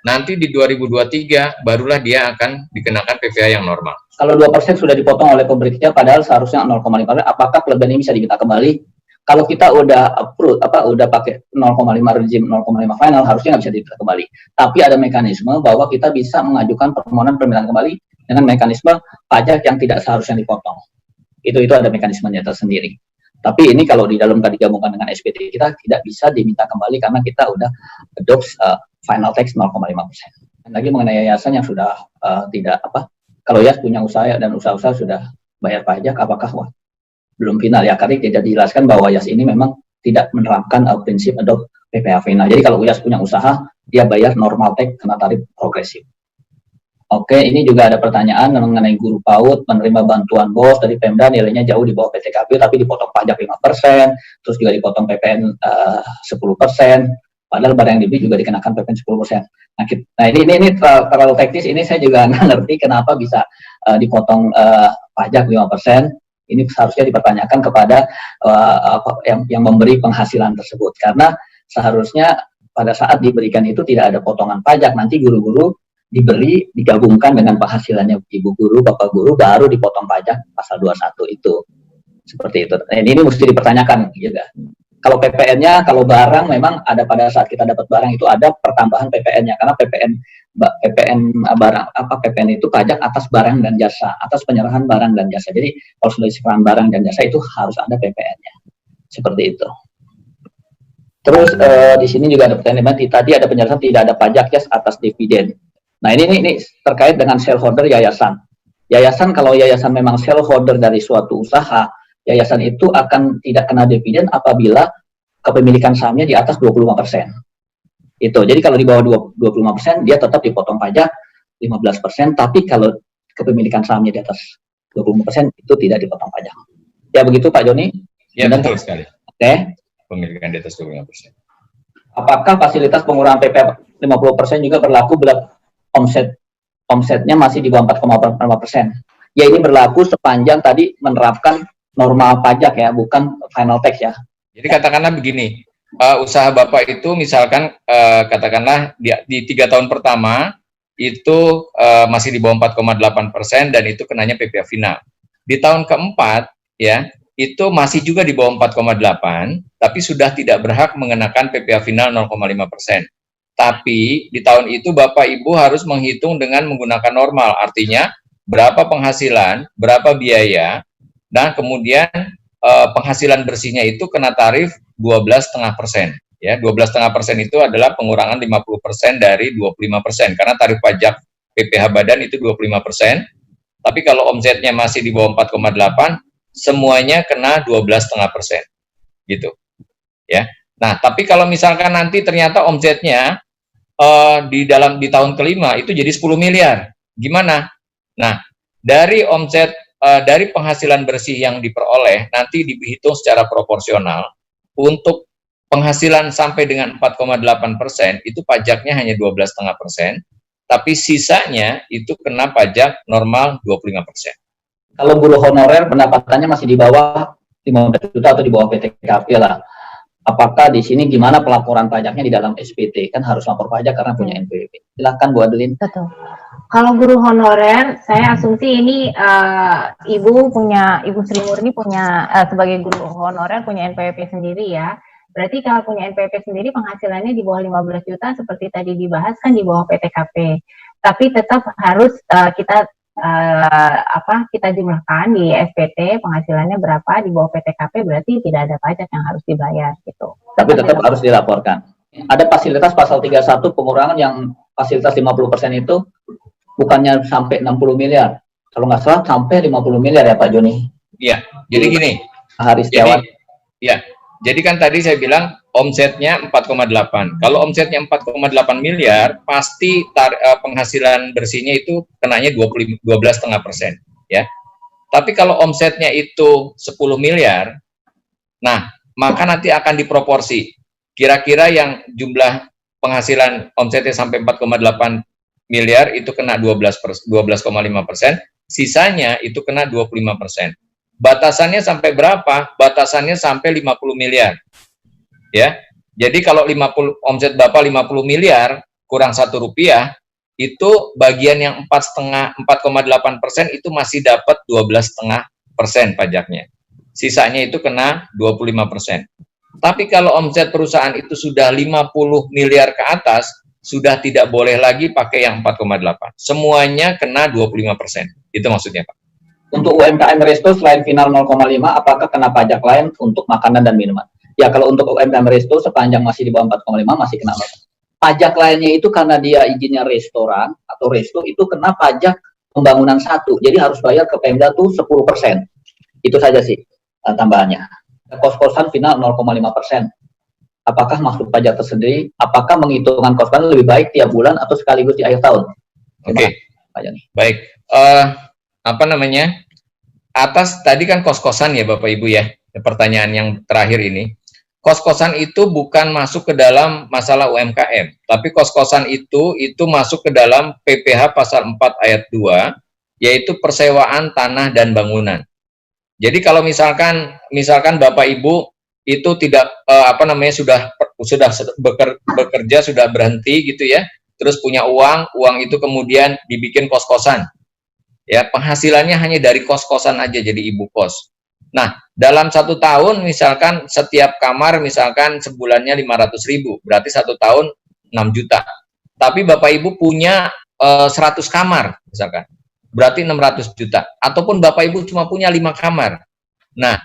nanti di 2023 barulah dia akan dikenakan PPh yang normal. Kalau 2% sudah dipotong oleh pemerintah, padahal seharusnya 0,5%, apakah kelebihan ini bisa diminta kembali? Kalau kita udah approve, udah pakai 0,5 rezim, 0,5 final, harusnya nggak bisa diminta kembali. Tapi ada mekanisme bahwa kita bisa mengajukan permohonan permintaan kembali dengan mekanisme pajak yang tidak seharusnya dipotong. Itu ada mekanismenya tersendiri. Tapi ini kalau di dalam digabungkan dengan SPT, kita tidak bisa diminta kembali karena kita udah adopt final tax 0,5%. Dan lagi mengenai yayasan yang sudah kalau ya punya usaha dan usaha-usaha sudah bayar pajak, apakah belum final ya? Karena tidak dijelaskan bahwa YAS ini memang tidak menerapkan prinsip adopt PPh final. Jadi kalau YAS punya usaha, dia bayar normal tax kena tarif progresif. Oke, ini juga ada pertanyaan mengenai guru PAUD menerima bantuan BOS dari Pemda, nilainya jauh di bawah PTKP, tapi dipotong pajak 5%, terus juga dipotong PPN 10%, padahal barang yang dibeli juga dikenakan PPN 10%. Nah ini terlalu teknis, ini saya juga nggak ngerti kenapa bisa dipotong pajak 5%. Ini seharusnya dipertanyakan kepada yang memberi penghasilan tersebut, karena seharusnya pada saat diberikan itu tidak ada potongan pajak, nanti guru-guru diberi digabungkan dengan penghasilannya ibu guru, bapak guru, baru dipotong pajak pasal 21 itu. Seperti itu. Ini mesti dipertanyakan juga. Kalau PPN-nya, kalau barang memang ada pada saat kita dapat barang itu ada pertambahan PPN-nya, karena PPN itu pajak atas barang dan jasa, atas penyerahan barang dan jasa. Jadi kalau sudah diserahkan barang dan jasa itu harus ada PPN-nya. Seperti itu. Terus di sini juga ada pertanyaan, tadi ada penjelasan tidak ada pajak ya atas dividen. Nah ini terkait dengan shareholder yayasan. Yayasan, kalau yayasan memang shareholder dari suatu usaha, yayasan itu akan tidak kena dividen apabila kepemilikan sahamnya di atas 25%. Itu. Jadi kalau di bawah 25%, dia tetap dipotong pajak 15%, tapi kalau kepemilikan sahamnya di atas 20% itu tidak dipotong pajak. Ya begitu Pak Joni? Ya, betul sekali. Oke. Pemilikan di atas 25%. Apakah fasilitas pengurangan PPh 50% juga berlaku bila omsetnya masih di bawah 4,5%? Ya ini berlaku sepanjang tadi menerapkan normal pajak ya, bukan final tax ya. Jadi katakanlah begini, usaha Bapak itu misalkan katakanlah di 3 tahun pertama itu masih di bawah 4,8% dan itu kenanya PPh final. Di tahun keempat ya, itu masih juga di bawah 4,8, tapi sudah tidak berhak mengenakan PPh final 0,5%. Tapi di tahun itu Bapak Ibu harus menghitung dengan menggunakan normal, artinya berapa penghasilan, berapa biaya, dan kemudian penghasilan bersihnya itu kena tarif 12,5%. Ya, 12,5% itu adalah pengurangan 50% dari 25%, karena tarif pajak PPh badan itu 25%. Tapi kalau omsetnya masih di bawah 4,8, semuanya kena 12,5%. Gitu. Ya. Nah, tapi kalau misalkan nanti ternyata omsetnya di tahun kelima itu jadi 10 miliar. Gimana? Nah, dari omset dari penghasilan bersih yang diperoleh nanti dihitung secara proporsional. Untuk penghasilan sampai dengan 4,8% itu pajaknya hanya 12,5%, tapi sisanya itu kena pajak normal 25%. Kalau buruh honorer pendapatannya masih di bawah 15 juta atau di bawah PTKP lah. Apakah di sini gimana pelaporan pajaknya di dalam SPT? Kan harus lapor pajak karena punya NPWP. Silahkan Bu Adeline. Betul. Kalau guru honorer, saya asumsi ini Ibu Sri Murni punya sebagai guru honorer punya NPWP sendiri ya. Berarti kalau punya NPWP sendiri penghasilannya di bawah 15 juta seperti tadi dibahas kan di bawah PTKP. Tapi tetap harus kita jumlahkan di SPT penghasilannya berapa di bawah PTKP, berarti tidak ada pajak yang harus dibayar gitu. Tapi tetap harus dilaporkan. Ada fasilitas pasal 31 pengurangan yang fasilitas 50% itu bukannya sampai 60 miliar. Kalau nggak salah sampai 50 miliar ya Pak Joni. Iya, jadi gini. Haris Setiawan. Jadi kan tadi saya bilang omsetnya 4,8. Kalau omsetnya 4,8 miliar, pasti penghasilan bersihnya itu kenanya 12,5%. Ya. Tapi kalau omsetnya itu 10 miliar, nah maka nanti akan diproporsi. Kira-kira yang jumlah penghasilan omsetnya sampai 4,8 miliar itu kena 12,5%, sisanya itu kena 25%. Batasannya sampai berapa? Batasannya sampai 50 miliar. Ya. Jadi kalau omset Bapak 50 miliar kurang Rp1, itu bagian yang 4,8% itu masih dapat 12,5% pajaknya. Sisanya itu kena 25%. Tapi kalau omset perusahaan itu sudah 50 miliar ke atas, sudah tidak boleh lagi pakai yang 4,8. Semuanya kena 25%. Itu maksudnya, Pak. Untuk UMKM Resto selain final 0,5, apakah kena pajak lain untuk makanan dan minuman? Ya, kalau untuk UMKM Resto sepanjang masih di bawah 4,5 masih kena pajak lainnya itu karena dia izinnya restoran atau resto itu kena pajak pembangunan 1. Jadi harus bayar ke Pemda tuh 10%. Itu saja sih tambahannya. Kos-kosan final 0,5%. Apakah masuk pajak tersendiri? Apakah menghitungkan kos-kosan lebih baik tiap bulan atau sekaligus di akhir tahun? Oke. Baik. Atas tadi kan kos-kosan ya Bapak Ibu ya. Pertanyaan yang terakhir ini. Kos-kosan itu bukan masuk ke dalam masalah UMKM, tapi kos-kosan itu masuk ke dalam PPh pasal 4 ayat 2, yaitu persewaan tanah dan bangunan. Jadi kalau misalkan Bapak Ibu itu tidak sudah bekerja, sudah berhenti gitu ya, terus punya uang itu kemudian dibikin kos-kosan. Ya, penghasilannya hanya dari kos-kosan aja jadi ibu kos. Nah, dalam 1 tahun misalkan setiap kamar misalkan sebulannya 500.000, berarti 1 tahun 6 juta. Tapi Bapak Ibu punya 100 kamar misalkan, berarti 600 juta. Ataupun Bapak Ibu cuma punya 5 kamar. Nah,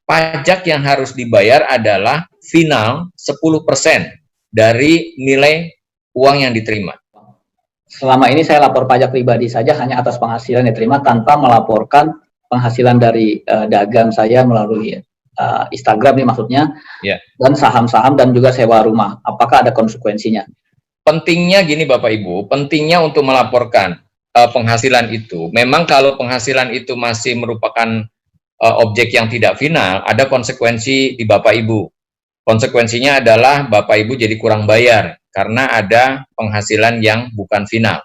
pajak yang harus dibayar adalah final 10% dari nilai uang yang diterima. Selama ini saya lapor pajak pribadi saja hanya atas penghasilan yang diterima tanpa melaporkan penghasilan dari dagang saya melalui Instagram nih maksudnya, dan saham-saham dan juga sewa rumah. Apakah ada konsekuensinya? Pentingnya gini Bapak Ibu, pentingnya untuk melaporkan penghasilan itu. Memang kalau penghasilan itu masih merupakan objek yang tidak final, ada konsekuensi di Bapak Ibu. Konsekuensinya adalah Bapak Ibu jadi kurang bayar karena ada penghasilan yang bukan final.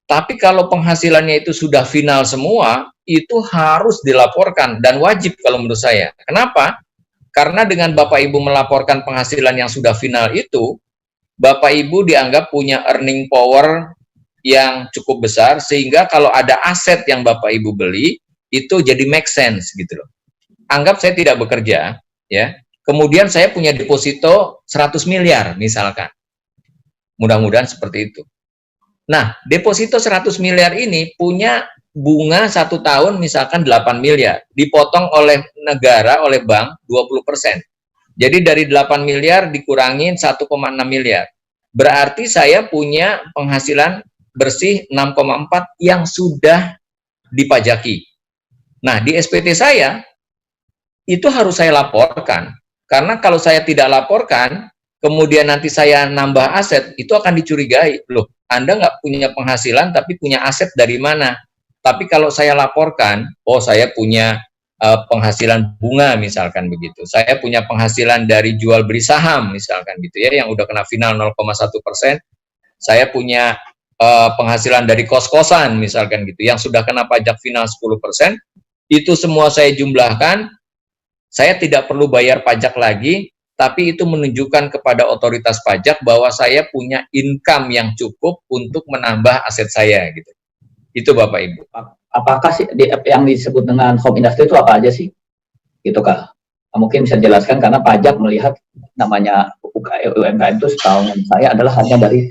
Tapi kalau penghasilannya itu sudah final semua, itu harus dilaporkan dan wajib kalau menurut saya. Kenapa? Karena dengan Bapak Ibu melaporkan penghasilan yang sudah final itu, Bapak Ibu dianggap punya earning power yang cukup besar, sehingga kalau ada aset yang Bapak Ibu beli, itu jadi make sense gitu loh. Anggap saya tidak bekerja, ya. Kemudian saya punya deposito 100 miliar misalkan. Mudah-mudahan seperti itu. Nah, deposito 100 miliar ini punya bunga 1 tahun misalkan 8 miliar. Dipotong oleh negara, oleh bank 20%. Jadi dari 8 miliar dikurangin 1,6 miliar. Berarti saya punya penghasilan bersih 6,4 yang sudah dipajaki. Nah, di SPT saya, itu harus saya laporkan. Karena kalau saya tidak laporkan, kemudian nanti saya nambah aset, itu akan dicurigai. Loh, Anda nggak punya penghasilan, tapi punya aset dari mana? Tapi kalau saya laporkan, oh saya punya penghasilan bunga misalkan begitu. Saya punya penghasilan dari jual beli saham misalkan gitu ya, yang udah kena final 0,1%. Saya punya penghasilan dari kos-kosan misalkan gitu, yang sudah kena pajak final 10%. Itu semua saya jumlahkan. Saya tidak perlu bayar pajak lagi, tapi itu menunjukkan kepada otoritas pajak bahwa saya punya income yang cukup untuk menambah aset saya gitu. Itu Bapak Ibu. Apakah sih yang disebut dengan home industry itu apa aja sih? Gitu Kak. Mungkin bisa dijelaskan karena pajak melihat namanya UMKM itu setahu saya adalah hanya dari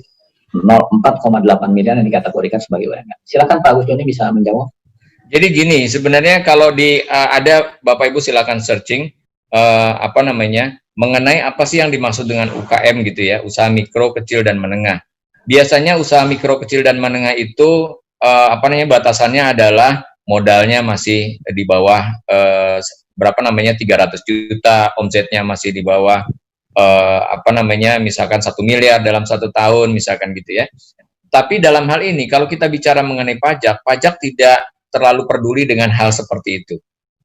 4,8 miliar yang dikategorikan sebagai UMKM. Silakan Pak Agus Joni bisa menjawab. Jadi gini, sebenarnya kalau ada Bapak Ibu silakan searching mengenai apa sih yang dimaksud dengan UKM gitu ya, usaha mikro, kecil dan menengah. Biasanya usaha mikro, kecil dan menengah itu batasannya adalah modalnya masih di bawah 300 juta, omsetnya masih di bawah misalkan 1 miliar dalam 1 tahun misalkan gitu ya. Tapi dalam hal ini kalau kita bicara mengenai pajak tidak terlalu peduli dengan hal seperti itu.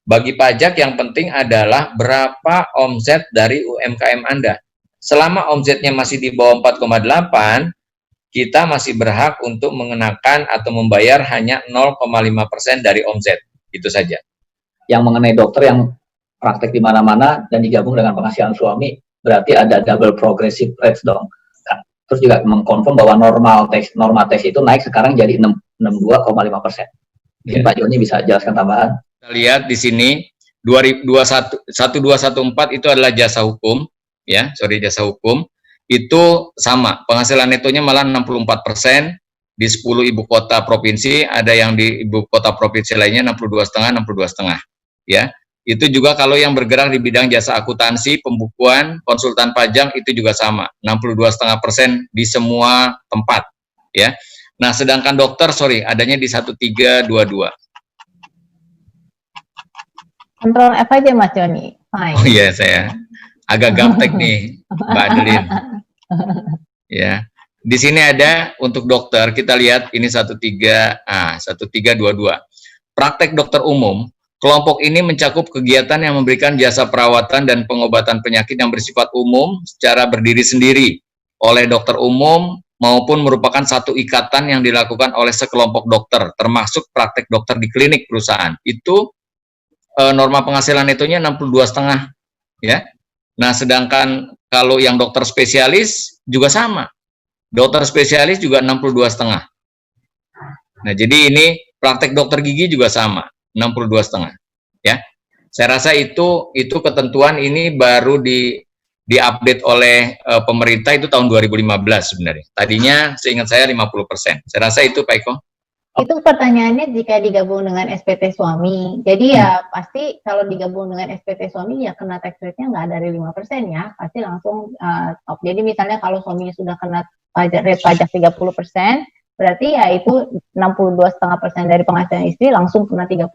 Bagi pajak yang penting adalah berapa omset dari UMKM Anda. Selama omsetnya masih di bawah 4,8, kita masih berhak untuk mengenakan atau membayar hanya 0,5% dari omset. Itu saja. Yang mengenai dokter yang praktek di mana-mana dan digabung dengan penghasilan suami, berarti ada double progressive rates dong. Terus juga mengkonfirm bahwa normal tax itu naik sekarang jadi 62,5%. Mungkin Pak Joni bisa jelaskan tambahan. Kita lihat di sini 1214 itu adalah jasa hukum, ya, jasa hukum. Itu sama, penghasilan netonya malah 64% di 10 ibu kota provinsi, ada yang di ibu kota provinsi lainnya 62,5, ya. Itu juga kalau yang bergerak di bidang jasa akuntansi, pembukuan, konsultan pajak itu juga sama, 62,5% di semua tempat, ya. Nah, sedangkan dokter, adanya di 1322. Kontrol F aja Mas Joni. Oh iya, saya agak gaptek nih, Mbak Adeline. Ya, di sini ada untuk dokter, kita lihat ini 1322. Praktek dokter umum, kelompok ini mencakup kegiatan yang memberikan jasa perawatan dan pengobatan penyakit yang bersifat umum secara berdiri sendiri oleh dokter umum maupun merupakan satu ikatan yang dilakukan oleh sekelompok dokter, termasuk praktek dokter di klinik perusahaan. Itu norma penghasilan netonya 62,5, ya. Nah, sedangkan kalau yang dokter spesialis juga sama. Dokter spesialis juga 62,5. Nah, jadi ini praktek dokter gigi juga sama, 62,5, ya. Saya rasa itu ketentuan ini baru diupdate oleh pemerintah itu tahun 2015 sebenarnya. Tadinya seingat saya 50%. Saya rasa itu Pak Eko. Itu pertanyaannya jika digabung dengan SPT suami. Jadi ya pasti kalau digabung dengan SPT suami ya kena tax rate-nya nggak dari 5% ya. Pasti langsung top. Jadi misalnya kalau suaminya sudah kena rate pajak 30%, berarti ya itu 62,5% dari penghasilan istri langsung kena 30%.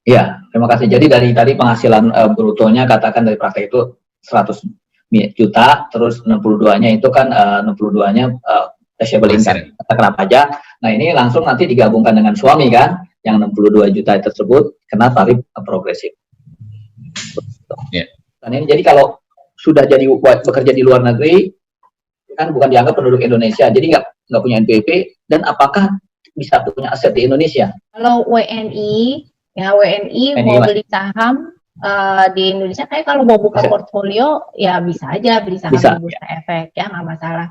Iya, terima kasih. Jadi dari tadi penghasilan brutonya katakan dari praktek itu 100 juta, terus 62-nya itu kan 62-nya taxable income, kena pajak. Nah ini langsung nanti digabungkan dengan suami kan, yang 62 juta tersebut kena tarif progresif. Yeah. Dan ini jadi kalau sudah jadi bekerja di luar negeri, kan bukan dianggap penduduk Indonesia, jadi nggak punya NPWP, dan apakah bisa punya aset di Indonesia? Kalau WNI, ya WNI mau beli saham di Indonesia, kayak kalau mau buka portfolio ya bisa aja beli saham di Bursa Efek, ya nggak masalah.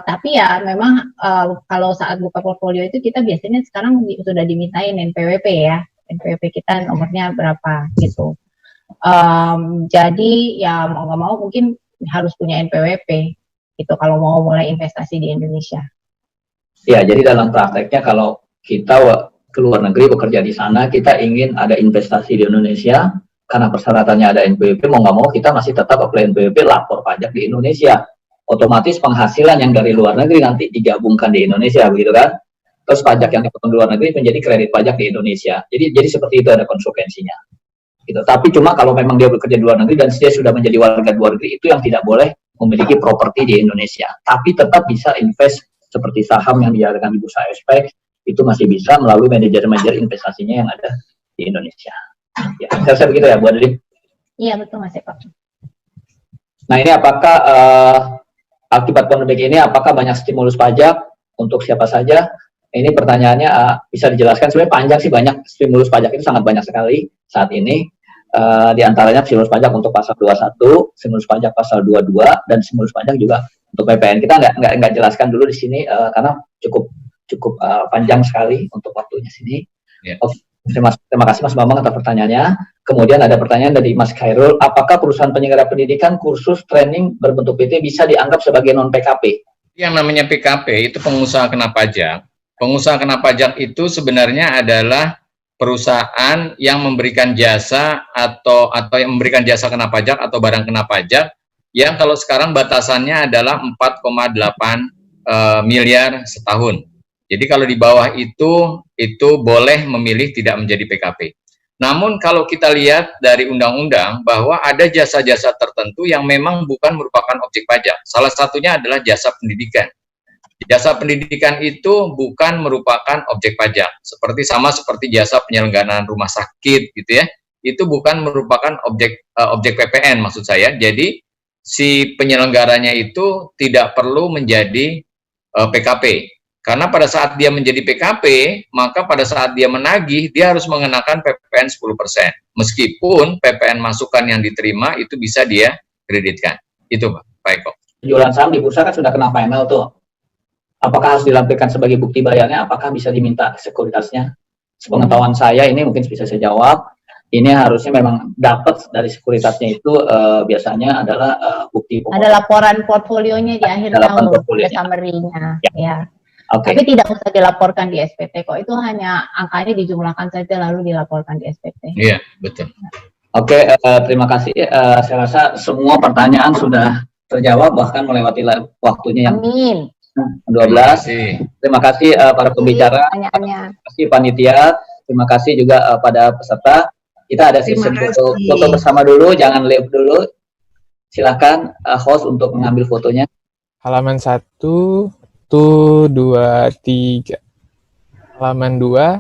Tapi ya memang kalau saat buka portfolio itu kita biasanya sekarang sudah dimintain NPWP ya, NPWP kita nomornya berapa gitu. Jadi ya mau nggak mau mungkin harus punya NPWP gitu kalau mau mulai investasi di Indonesia. Ya, jadi dalam prakteknya kalau kita ke luar negeri bekerja di sana, kita ingin ada investasi di Indonesia. Karena persyaratannya ada NPWP, mau nggak mau kita masih tetap apply NPWP, lapor pajak di Indonesia. Otomatis penghasilan yang dari luar negeri nanti digabungkan di Indonesia, begitu kan? Terus pajak yang dipotong di luar negeri menjadi kredit pajak di Indonesia. Jadi seperti itu ada konsekuensinya. Gitu. Tapi cuma kalau memang dia bekerja di luar negeri dan dia sudah menjadi warga luar negeri, itu yang tidak boleh memiliki properti di Indonesia. Tapi tetap bisa invest seperti saham yang diadakan di Bursa Efek, itu masih bisa melalui manajer-manajer investasinya yang ada di Indonesia. Ya, saya begitu ya, Bu Adeline? Iya, betul Mas Eko. Nah, ini apakah akibat pandemi ini apakah banyak stimulus pajak untuk siapa saja? Ini pertanyaannya bisa dijelaskan. Sebenarnya panjang sih, banyak stimulus pajak itu sangat banyak sekali saat ini. Di antaranya stimulus pajak untuk pasal 21, stimulus pajak pasal 22, dan stimulus pajak juga untuk PPN. Kita nggak jelaskan dulu di sini karena cukup panjang sekali untuk waktunya sini. Yeah. Oke. Terima kasih Mas Bambang atas pertanyaannya. Kemudian ada pertanyaan dari Mas Khairul, apakah perusahaan penyelenggara pendidikan kursus training berbentuk PT bisa dianggap sebagai non PKP? Yang namanya PKP itu pengusaha kena pajak. Pengusaha kena pajak itu sebenarnya adalah perusahaan yang memberikan jasa atau yang memberikan jasa kena pajak atau barang kena pajak yang kalau sekarang batasannya adalah 4,8 miliar setahun. Jadi kalau di bawah itu boleh memilih tidak menjadi PKP. Namun kalau kita lihat dari undang-undang bahwa ada jasa-jasa tertentu yang memang bukan merupakan objek pajak. Salah satunya adalah jasa pendidikan. Jasa pendidikan itu bukan merupakan objek pajak. Sama seperti jasa penyelenggaraan rumah sakit gitu ya. Itu bukan merupakan objek PPN maksud saya. Jadi si penyelenggaranya itu tidak perlu menjadi PKP. Karena pada saat dia menjadi PKP, maka pada saat dia menagih, dia harus mengenakan PPN 10%. Meskipun PPN masukan yang diterima itu bisa dia kreditkan. Itu Pak Eko. Jualan saham di bursa kan sudah kena panel tuh. Apakah harus dilampirkan sebagai bukti bayarnya? Apakah bisa diminta sekuritasnya? Sepengetahuan saya ini mungkin bisa saya jawab. Ini harusnya memang dapat dari sekuritasnya itu biasanya adalah bukti pokok. Ada laporan portfolionya di akhir tahun, summary-nya. Ya. Okay. Tapi tidak usah dilaporkan di SPT kok, itu hanya angkanya dijumlahkan saja lalu dilaporkan di SPT. Iya, betul. Oke, terima kasih. Saya rasa semua pertanyaan sudah terjawab, bahkan melewati waktunya yang 12. Terima kasih para pembicara, terima kasih panitia, terima kasih juga pada peserta. Kita ada sesi foto bersama dulu, jangan live dulu. Silakan host untuk mengambil fotonya. Halaman 1. 1, 2, 3. Halaman 2.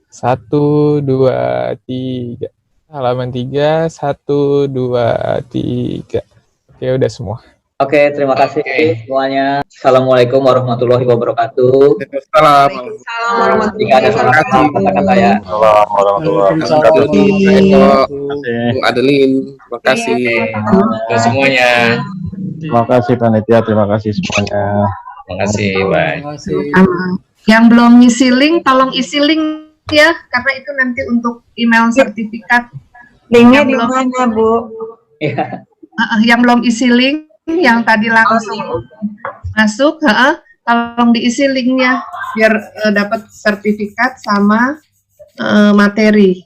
1, 2, 3. Halaman 3. 1, 2, 3. Oke, udah semua. Oke, terima kasih semuanya. Assalamualaikum warahmatullahi wabarakatuh. Assalamualaikum warahmatullahi wabarakatuh. Kata-kata ya. Assalamualaikum. Adeline, terima kasih. Semuanya. Terima kasih panitia, terima kasih semuanya. Terima kasih, bye. Yang belum ngisi link, tolong isi link ya, karena itu nanti untuk email sertifikat. Linknya Yang di belum- mana, Bu? Iya. Yang belum isi link, yang tadi langsung masuk, tolong diisi linknya biar dapat sertifikat sama materi.